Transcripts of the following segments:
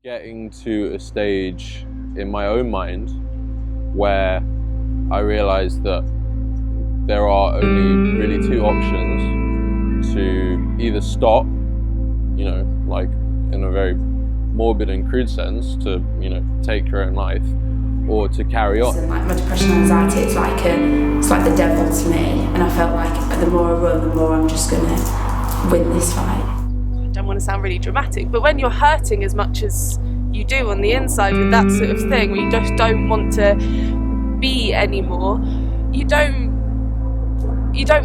Getting to a stage in my own mind where I realised that there are only really two options: to either stop, like in a very morbid and crude sense, to, take your own life, or to carry on. So, like, my depression and anxiety, it's like the devil to me, and I felt like the more I run, the more I'm just gonna win this fight. I don't want to sound really dramatic, but when you're hurting as much as you do on the inside with that sort of thing, where you just don't want to be anymore, you don't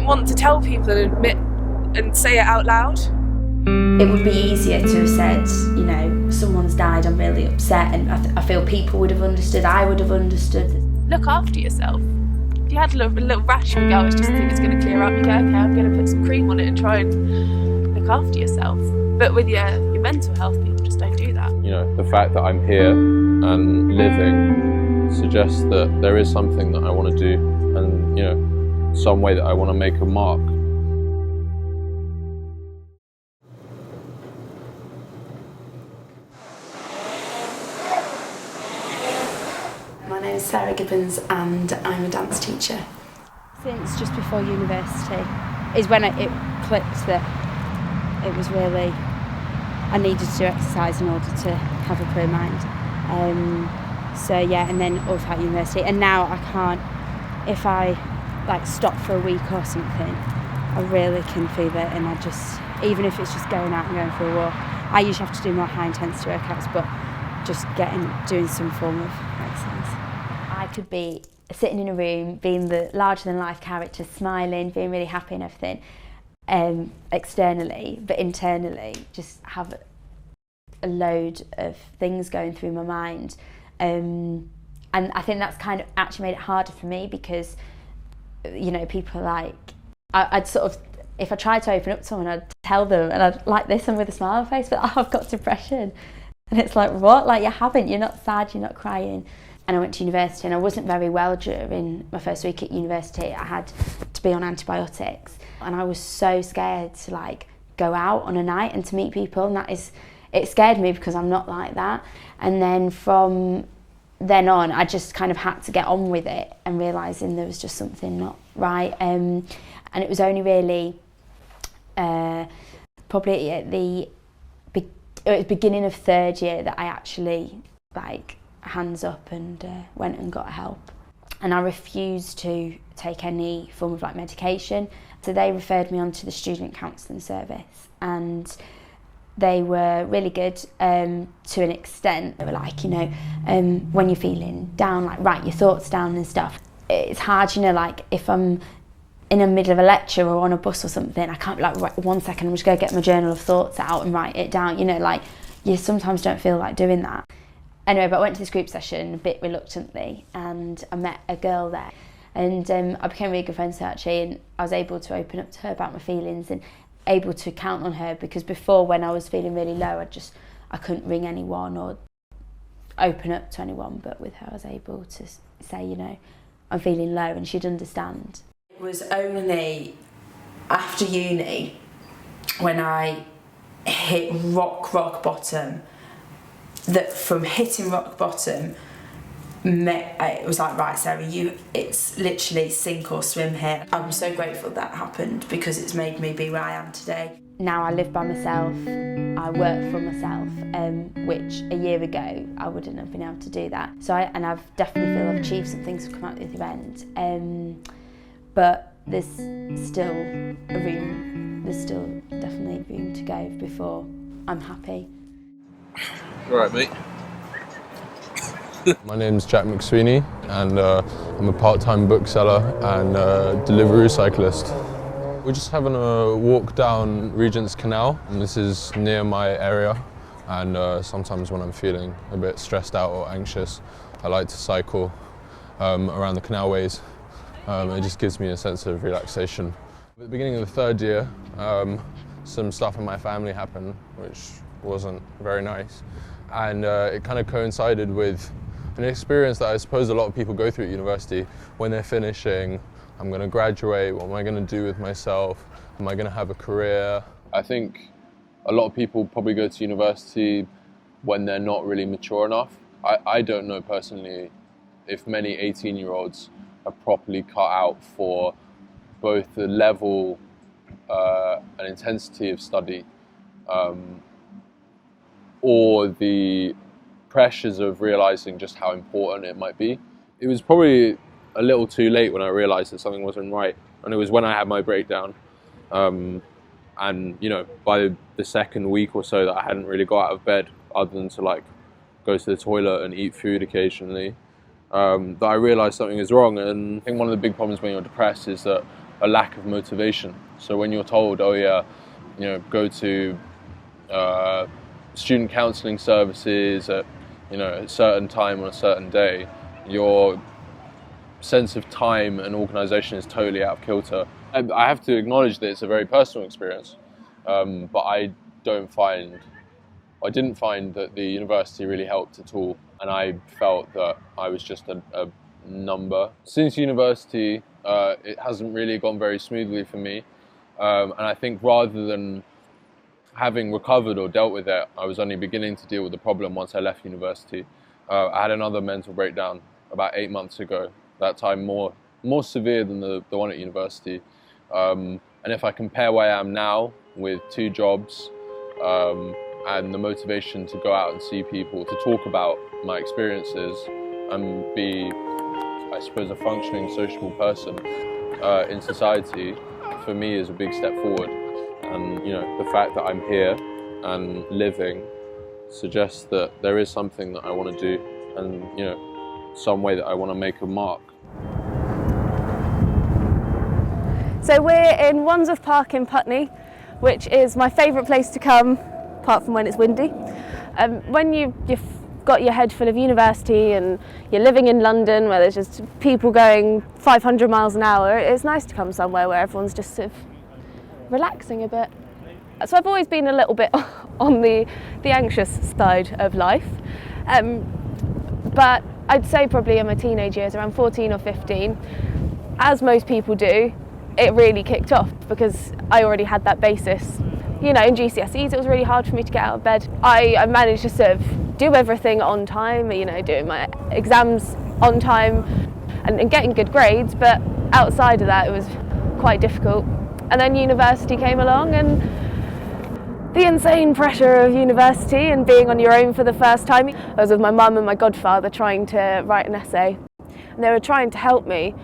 want to tell people and admit and say it out loud. It would be easier to have said, someone's died, I'm really upset, and I feel people would have understood, I would have understood. Look after yourself. If you had a little rash and go, I just think it's going to clear up, you go, okay, I'm going to put some cream on it and try and look after yourself. But with your mental health, people just don't do that. The fact that I'm here and living suggests that there is something that I want to do, and, some way that I want to make a mark. My name is Sarah Gibbons and I'm a dance teacher. Since just before university is when it clicked that it was really, I needed to do exercise in order to have a clear mind. And then all throughout university, and now I can't, if I stop for a week or something, I really can feel it, and I just, even if it's just going out and going for a walk, I usually have to do more high intensity workouts, but just doing some form of exercise. I could be sitting in a room, being the larger than life character, smiling, being really happy and everything, externally, but internally just have a load of things going through my mind. And I think that's kind of actually made it harder for me because, people I'd sort of, if I tried to open up to someone, I'd tell them, and I'd like this and with a smile on my face, but I've got depression. And it's like, what? Like, you haven't, you're not sad, you're not crying. And I went to university and I wasn't very well during my first week at university. I had to be on antibiotics and I was so scared to go out on a night and to meet people, and it scared me because I'm not like that. And then from then on, I just kind of had to get on with it and realising there was just something not right. And it was only really probably at the beginning of third year that I actually hands up and went and got help. And I refused to take any form of medication, so they referred me on to the student counselling service, and they were really good to an extent. They were when you're feeling down, write your thoughts down and stuff. It's hard, if I'm in the middle of a lecture or on a bus or something, I can't be right, 1 second, I'm just going to get my journal of thoughts out and write it down. You sometimes don't feel like doing that. Anyway, but I went to this group session a bit reluctantly, and I met a girl there, and I became really good friends with her actually, and I was able to open up to her about my feelings and able to count on her, because before, when I was feeling really low, I couldn't ring anyone or open up to anyone, but with her I was able to say, I'm feeling low, and she'd understand. It was only after uni when I hit rock bottom that from hitting rock bottom, it was like, right, Sarah, it's literally sink or swim here. I'm so grateful that happened because it's made me be where I am today. Now I live by myself, I work for myself, which a year ago I wouldn't have been able to do that. So I've definitely feel I've achieved some things to come out the other end. But there's still definitely room to go before I'm happy. All right, mate. My name's Jack McSweeney, and I'm a part-time bookseller and delivery cyclist. We're just having a walk down Regent's Canal, and this is near my area, and sometimes when I'm feeling a bit stressed out or anxious, I like to cycle around the canalways. It just gives me a sense of relaxation. At the beginning of the third year, some stuff in my family happened which wasn't very nice, and it kind of coincided with an experience that I suppose a lot of people go through at university when they're finishing. I'm going to graduate, what am I going to do with myself? Am I going to have a career? I think a lot of people probably go to university when they're not really mature enough. I don't know personally if many 18-year-olds are properly cut out for both the level and intensity of study or the pressures of realizing just how important it might be. It was probably a little too late when I realized that something wasn't right, and it was when I had my breakdown. And you know, by the second week or so that I hadn't really got out of bed other than to like go to the toilet and eat food occasionally, that I realized something is wrong. And I think one of the big problems when you're depressed is that a lack of motivation. So when you're told, oh yeah, you know, go to student counselling services at, you know, a certain time on a certain day, your sense of time and organisation is totally out of kilter. I have to acknowledge that it's a very personal experience, but I didn't find that the university really helped at all, and I felt that I was just a number. Since university, it hasn't really gone very smoothly for me, and I think rather than having recovered or dealt with it, I was only beginning to deal with the problem once I left university. I had another mental breakdown about 8 months ago, that time more severe than the one at university. And if I compare where I am now with 2 jobs and the motivation to go out and see people, to talk about my experiences and be, I suppose, a functioning, sociable person in society, for me is a big step forward. And you know, the fact that I'm here and living suggests that there is something that I want to do, and you know, some way that I want to make a mark. So we're in Wandsworth Park in Putney, which is my favourite place to come, apart from when it's windy. When you've got your head full of university and you're living in London where there's just people going 500 miles an hour, it's nice to come somewhere where everyone's just sort of relaxing a bit. So I've always been a little bit on the anxious side of life, but I'd say probably in my teenage years, around 14 or 15, as most people do, it really kicked off because I already had that basis. You know, in GCSEs it was really hard for me to get out of bed. I managed to sort of do everything on time, you know, doing my exams on time and getting good grades, but outside of that it was quite difficult. And then university came along, and the insane pressure of university and being on your own for the first time. I was with my mum and my godfather trying to write an essay, and they were trying to help me,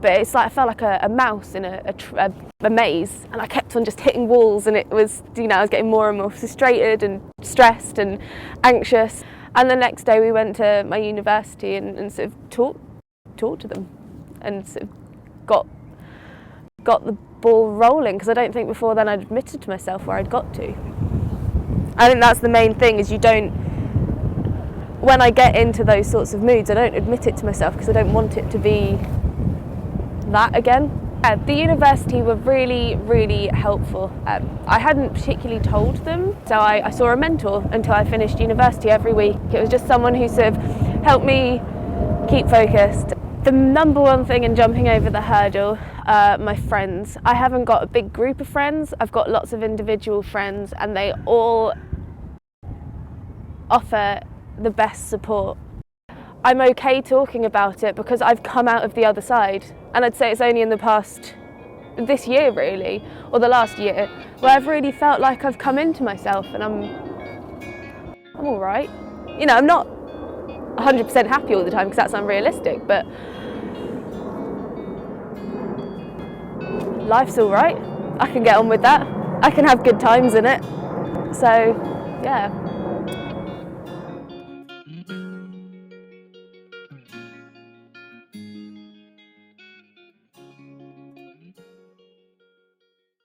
but it's like I felt like a mouse in a maze, and I kept on just hitting walls, and it was, you know, I was getting more and more frustrated and stressed and anxious. And the next day we went to my university and sort of talked to them and sort of got the ball rolling, because I don't think before then I'd admitted to myself where I'd got to. I think that's the main thing, is you don't, when I get into those sorts of moods, I don't admit it to myself because I don't want it to be that again. The university were really, really helpful. I hadn't particularly told them, so I saw a mentor until I finished university every week. It was just someone who sort of helped me keep focused. The number one thing in jumping over the hurdle, my friends. I haven't got a big group of friends, I've got lots of individual friends, and they all offer the best support. I'm okay talking about it because I've come out of the other side, and I'd say it's only in the past, this year really, or the last year, where I've really felt like I've come into myself and I'm all right. You know, I'm not 100% happy all the time because that's unrealistic, but life's all right. I can get on with that. I can have good times in it. So, yeah.